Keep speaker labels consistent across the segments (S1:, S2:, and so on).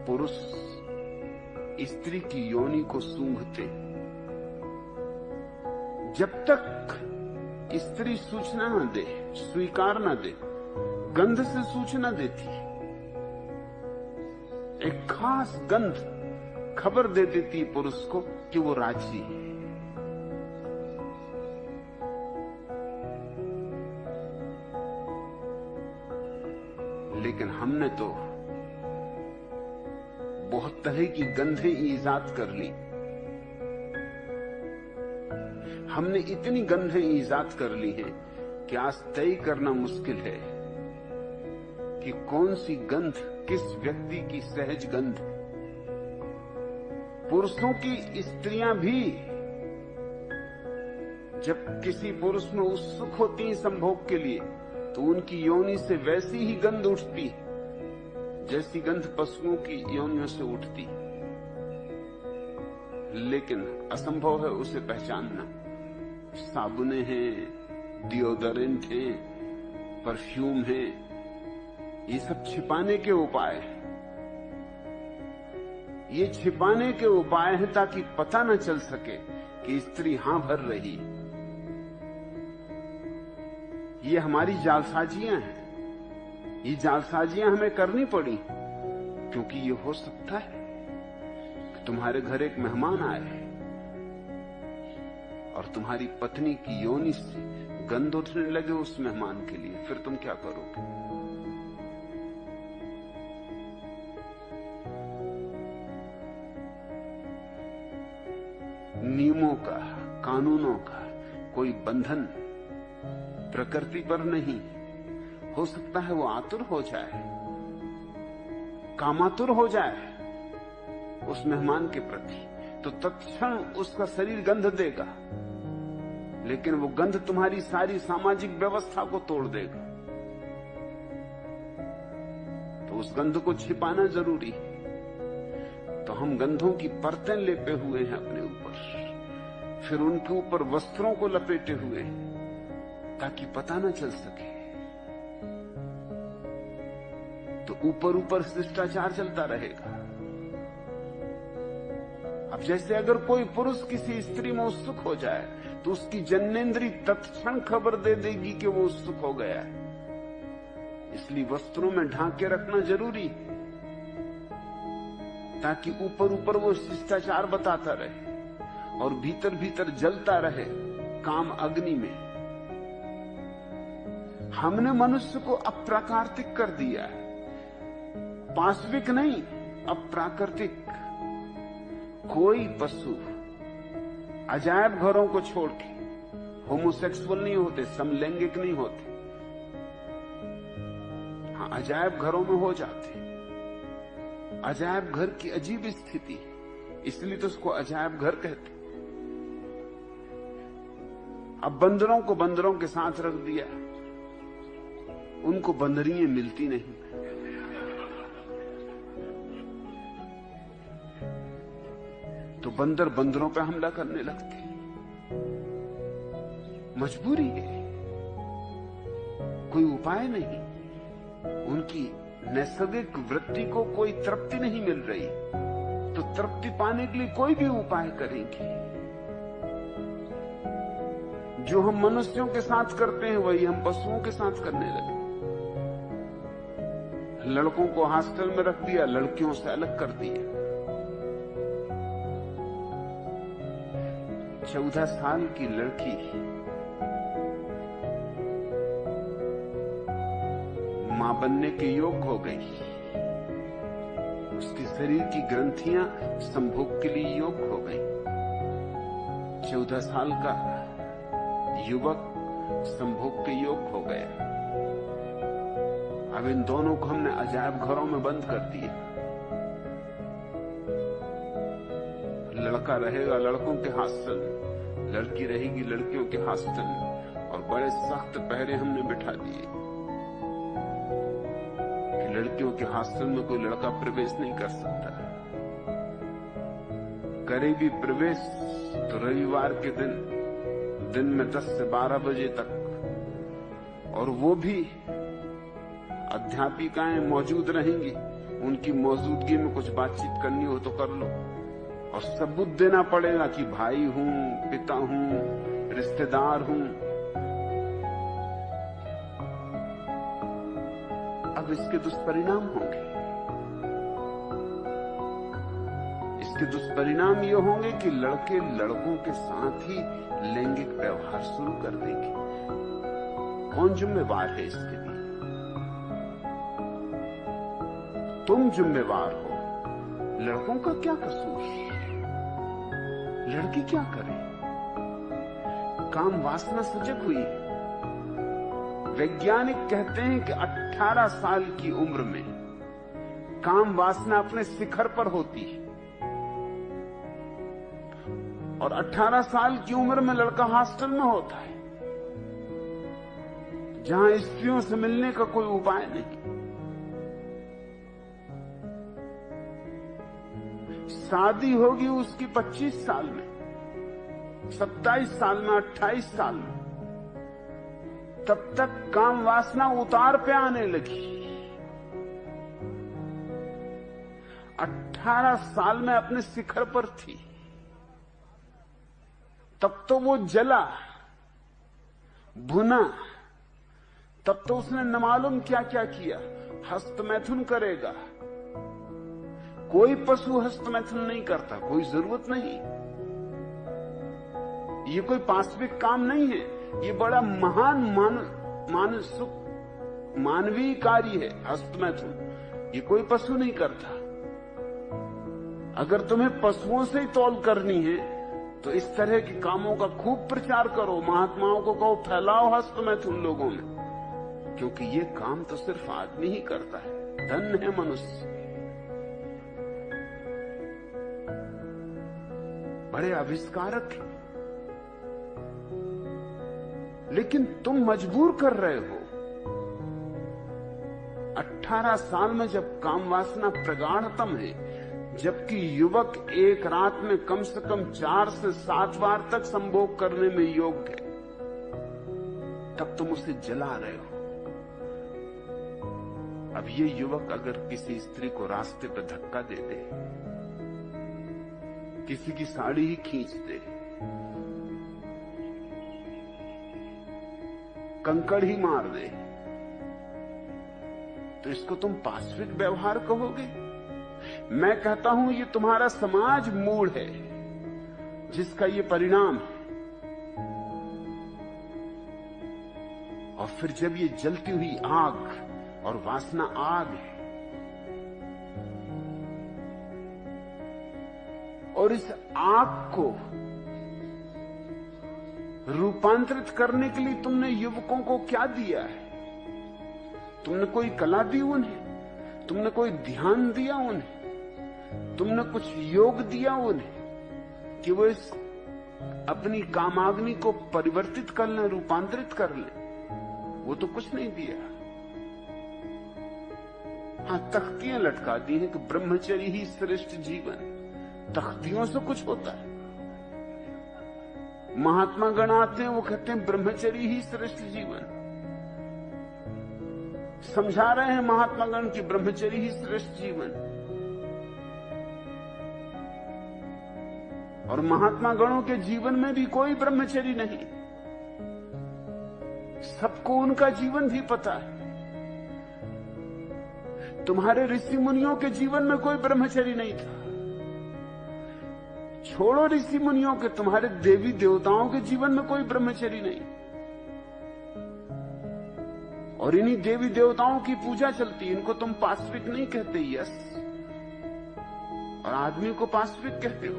S1: पुरुष स्त्री की योनि को सूंघते। जब तक स्त्री सूचना न दे, स्वीकार न दे, गंध से सूचना देती, एक खास गंध खबर दे देती पुरुष को कि वो राजी है। लेकिन हमने तो बहुत तरह की गंधें ईजाद कर ली। हमने इतनी गंधें ईजाद कर ली हैं कि आज तय करना मुश्किल है कि कौन सी गंध किस व्यक्ति की सहज गंध। पुरुषों की स्त्रियां भी जब किसी पुरुष में उत्सुक होती हैं संभोग के लिए, तो उनकी योनि से वैसी ही गंध उठती जैसी गंध पशुओं की योनियों से उठती। लेकिन असंभव है उसे पहचानना। साबुने हैं, डिओडोरेंट हैं, परफ्यूम हैं, ये सब छिपाने के उपाय हैं। ये छिपाने के उपाय हैं ताकि पता न चल सके कि स्त्री हां भर रही। ये हमारी जालसाजियां हैं। ये जालसाजियां हमें करनी पड़ी क्योंकि ये हो सकता है कि तुम्हारे घर एक मेहमान आए और तुम्हारी पत्नी की योनि से गंध उठने लगे उस मेहमान के लिए, फिर तुम क्या करोगे? नियमों का, कानूनों का कोई बंधन प्रकृति पर नहीं। हो सकता है वो आतुर हो जाए, कामातुर हो जाए उस मेहमान के प्रति, तो तत्क्षण उसका शरीर गंध देगा, लेकिन वो गंध तुम्हारी सारी सामाजिक व्यवस्था को तोड़ देगा। तो उस गंध को छिपाना जरूरी है। तो हम गंधों की परतें लेपे हुए हैं अपने ऊपर, फिर उनके ऊपर वस्त्रों को लपेटे हुए ताकि पता न चल सके। तो ऊपर ऊपर शिष्टाचार चलता रहेगा। अब जैसे अगर कोई पुरुष किसी स्त्री में उत्सुक हो जाए तो उसकी जन्नेन्द्री तत्क्षण खबर दे देगी कि वो उत्सुक हो गया है। इसलिए वस्त्रों में ढांक के रखना जरूरी ताकि ऊपर ऊपर वो शिष्टाचार बताता रहे और भीतर भीतर जलता रहे काम अग्नि में। हमने मनुष्य को अप्राकृतिक कर दिया है, पाशविक नहीं, अप्राकृतिक। कोई पशु अजायब घरों को छोड़ के होमोसेक्सुअल नहीं होते, समलैंगिक नहीं होते। हाँ, अजायब घरों में हो जाते। अजायब घर की अजीब स्थिति, इसलिए तो उसको अजायब घर कहते। अब बंदरों को बंदरों के साथ रख दिया, उनको बंदरियां मिलती नहीं। तो बंदर बंदरों पर हमला करने लगते। मजबूरी है, कोई उपाय नहीं। उनकी नैसर्गिक वृत्ति को कोई तृप्ति नहीं मिल रही, तो तृप्ति पाने के लिए कोई भी उपाय करेंगे। जो हम मनुष्यों के साथ करते हैं वही हम पशुओं के साथ करने लगे। लड़कों को हॉस्टल में रख दिया, लड़कियों से अलग कर दिया। 14 साल की लड़की मां बनने के योग्य हो गई। उसके शरीर की ग्रंथियां संभोग के लिए योग्य हो गई। 14 साल का युवक संभोग के योग्य हो गया। अब इन दोनों को हमने अजायब घरों में बंद कर दिया। लड़का रहेगा लड़कों के हॉस्टल, लड़की रहेगी लड़कियों के हॉस्टल, और बड़े सख्त पहरे हमने बिठा दिए कि लड़कियों के हॉस्टल में कोई लड़का प्रवेश नहीं कर सकता। करे भी प्रवेश तो रविवार के दिन में 10 से 12 बजे तक, और वो भी अध्यापिकाएं मौजूद रहेंगी, उनकी मौजूदगी में कुछ बातचीत करनी हो तो कर लो, और सबूत देना पड़ेगा कि भाई हूं, पिता हूं, रिश्तेदार हूं। अब इसके दुष्परिणाम होंगे। इसके दुष्परिणाम ये होंगे कि लड़के लड़कों के साथ ही लैंगिक व्यवहार शुरू कर देंगे। कौन जिम्मेवार है इसके लिए? तुम जिम्मेवार हो। लड़कों का क्या कसूर? लड़की क्या करे? काम वासना सजग हुई। वैज्ञानिक कहते हैं कि 18 साल की उम्र में काम वासना अपने शिखर पर होती है, और 18 साल की उम्र में लड़का हॉस्टल में होता है, जहां स्त्रियों से मिलने का कोई उपाय नहीं। शादी होगी उसकी 25 साल में, 27 साल में, 28 साल में, तब तक काम वासना उतार पे आने लगी। 18 साल में अपने शिखर पर थी, तब तो वो जला भुना, तब तो उसने न मालूम क्या क्या किया। हस्तमैथुन करेगा। कोई पशु हस्तमैथुन नहीं करता, कोई जरूरत नहीं। ये कोई पाशविक काम नहीं है, ये बड़ा महान मानवीय कार्य है हस्तमैथुन। ये कोई पशु नहीं करता। अगर तुम्हें पशुओं से ही तौल करनी है तो इस तरह के कामों का खूब प्रचार करो, महात्माओं को कहो फैलाओ हस्तमैथुन लोगों में, क्योंकि ये काम तो सिर्फ आदमी ही करता है। धन्य है मनुष्य। बड़े आविष्कारक हैं, लेकिन तुम मजबूर कर रहे हो। 18 साल में जब काम वासना प्रगाढ़तम है, जबकि युवक एक रात में कम से कम 4 से 7 बार तक संभोग करने में योग्य है, तब तुम उसे जला रहे हो। अब ये युवक अगर किसी स्त्री को रास्ते पर धक्का दे दे, किसी की साड़ी ही खींच दे, कंकड़ ही मार दे, तो इसको तुम पाशविक व्यवहार कहोगे? मैं कहता हूं ये तुम्हारा समाज मूड है जिसका ये परिणाम है। और फिर जब ये जलती हुई आग, और वासना आग है, और इस आग को रूपांतरित करने के लिए तुमने युवकों को क्या दिया है? तुमने कोई कला दी उन्हें? तुमने कोई ध्यान दिया उन्हें? तुमने कुछ योग दिया उन्हें कि वो इस अपनी कामाग्नि को परिवर्तित कर लें, रूपांतरित कर लें? वो तो कुछ नहीं दिया। हाँ, तख्तियां लटका दी हैं कि ब्रह्मचर्य ही श्रेष्ठ जीवन। तख्तियों से कुछ होता है? महात्मा गण आते हैं, वो कहते हैं ब्रह्मचर्य ही श्रेष्ठ जीवन। समझा रहे हैं महात्मा गण की ब्रह्मचर्य ही श्रेष्ठ जीवन। और महात्मा गणों के जीवन में भी कोई ब्रह्मचर्य नहीं। सबको उनका जीवन भी पता है। तुम्हारे ऋषि मुनियों के जीवन में कोई ब्रह्मचर्य नहीं था। छोड़ो ऋषि मुनियों के, तुम्हारे देवी देवताओं के जीवन में कोई ब्रह्मचर्य नहीं। और इन्हीं देवी देवताओं की पूजा चलती। इनको तुम पाशविक नहीं कहते, यस, और आदमी को पाशविक कहते हो।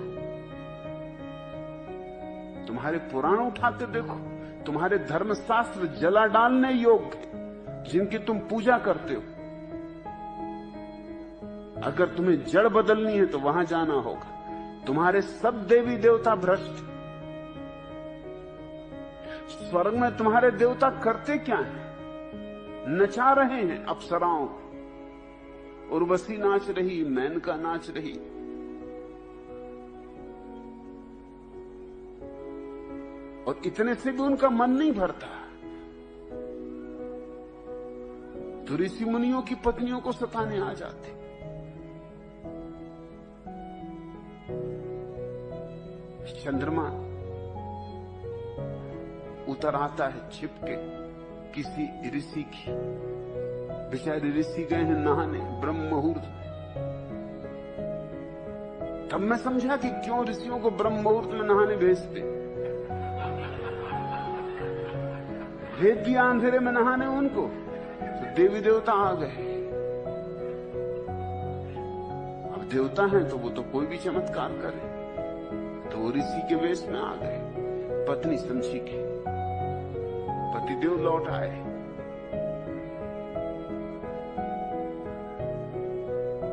S1: तुम्हारे पुराण उठाते देखो, तुम्हारे धर्मशास्त्र जला डालने योग्य है, जिनकी तुम पूजा करते हो। अगर तुम्हें जड़ बदलनी है तो वहां जाना होगा। तुम्हारे सब देवी देवता भ्रष्ट। स्वर्ग में तुम्हारे देवता करते क्या हैं? नचा रहे हैं अप्सराओं। उर्वशी नाच रही, मेनका नाच रही। और इतने से भी उनका मन नहीं भरता। तो ऋषि मुनियों की पत्नियों को सताने आ जाते। चंद्रमा उतर आता है छिपके किसी ऋषि की, बेचारे ऋषि गए हैं नहाने ब्रह्म मुहूर्त। तब मैं समझा कि क्यों ऋषियों को ब्रह्म मुहूर्त में नहाने भेजते। भेज दिया अंधेरे में नहाने उनको, तो देवी देवता आ गए। अब देवता हैं तो वो तो कोई भी चमत्कार करे, तो वो ऋषि के वेश में आ गए। पत्नी समझी की पतिदेव लौट आए।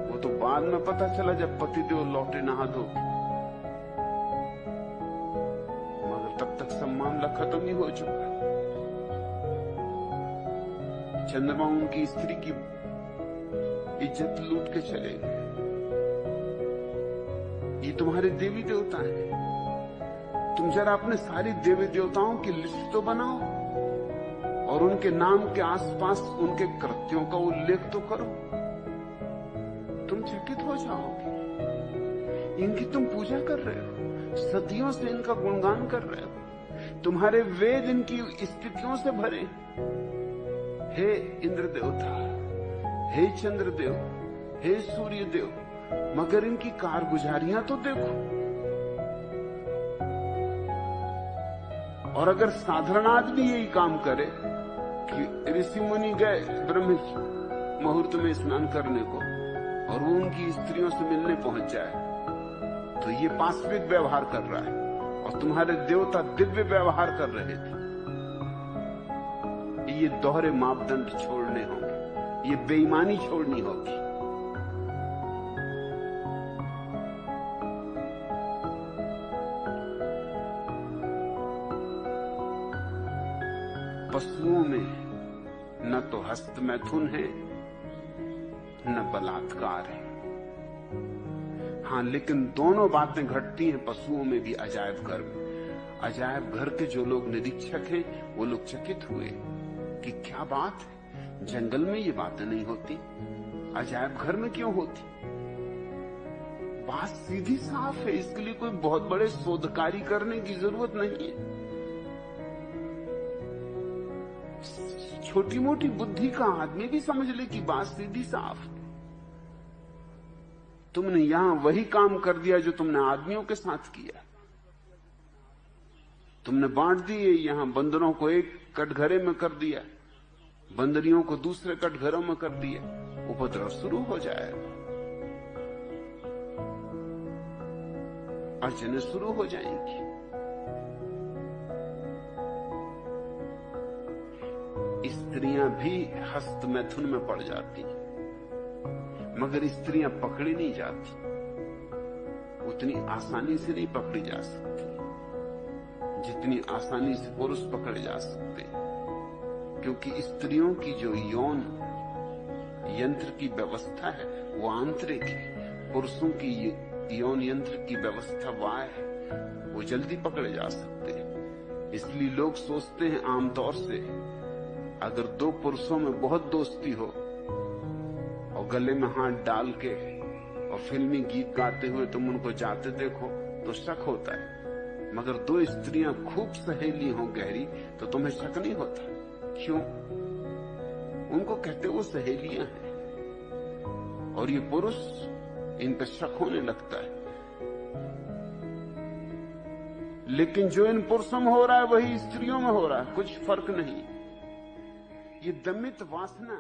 S1: वो तो बाद में पता चला जब पतिदेव लौटे नहा धो, मगर तब तक सब मामला खत्म ही हो चुका। चंद्रमा उनकी स्त्री की इज्जत लूट के चले गए। ये तुम्हारे देवी देवता हैं। तुम जरा अपने सारी देवी देवताओं की लिस्ट तो बनाओ और उनके नाम के आसपास उनके कृत्यों का उल्लेख तो करो। तुम चकित हो जाओगे। इनकी तुम पूजा कर रहे हो, सदियों से इनका गुणगान कर रहे हो। तुम्हारे वेद इनकी स्थितियों से भरे। हे इंद्र देवता, हे चंद्रदेव, हे सूर्य देव, मगर इनकी कारगुजारियां तो देखो। और अगर साधारण आदमी यही काम करे कि ऋषि मुनि गए ब्रह्म मुहूर्त में स्नान करने को और वो उनकी स्त्रियों से मिलने पहुंच जाए, तो ये पाशविक व्यवहार कर रहा है। और तुम्हारे देवता दिव्य व्यवहार कर रहे थे। ये दोहरे मापदंड छोड़ने होंगे, ये बेईमानी छोड़नी होगी। पशुओं में न तो हस्त मैथुन है न बलात्कार है। हां, लेकिन दोनों बातें घटती हैं पशुओं में भी अजायब घर में। अजायब घर के जो लोग निरीक्षक हैं वो लोग चकित हुए कि क्या बात है, जंगल में ये बातें नहीं होती, अजायब घर में क्यों होती। बात सीधी साफ है, इसके लिए कोई बहुत बड़े शोधकारी करने की जरूरत नहीं है। छोटी मोटी बुद्धि का आदमी भी समझ ले कि बात सीधी साफ। तुमने यहां वही काम कर दिया जो तुमने आदमियों के साथ किया। तुमने बांट दिए, यहां बंदरों को एक कटघरे में कर दिया, बंदरियों को दूसरे कटघरों में कर दिया। उपद्रव शुरू हो जाएगा, अड़चनें शुरू हो जाएंगी। स्त्रियां भी हस्त मैथुन में पड़ जाती, मगर स्त्रियां पकड़ी नहीं जाती, उतनी आसानी से नहीं पकड़ी जा सकती जितनी आसानी से पुरुष पकड़े जा सकते। क्योंकि स्त्रियों की जो यौन यंत्र की व्यवस्था है वो आंतरिक है, पुरुषों की यौन यंत्र की व्यवस्था बाह्य है, वो जल्दी पकड़े जा सकते हैं। इसलिए लोग सोचते हैं आमतौर से, अगर दो पुरुषों में बहुत दोस्ती हो और गले में हाथ डाल के और फिल्मी गीत गाते हुए तुम उनको जाते देखो तो शक होता है। मगर दो स्त्रियां खूब सहेली हो गहरी तो तुम्हें शक नहीं होता। क्यों? उनको कहते वो सहेलियां हैं, और ये पुरुष, इन पर शक होने लगता है। लेकिन जो इन पुरुषों में हो रहा है वही स्त्रियों में हो रहा है, कुछ फर्क नहीं। ये दमित वासना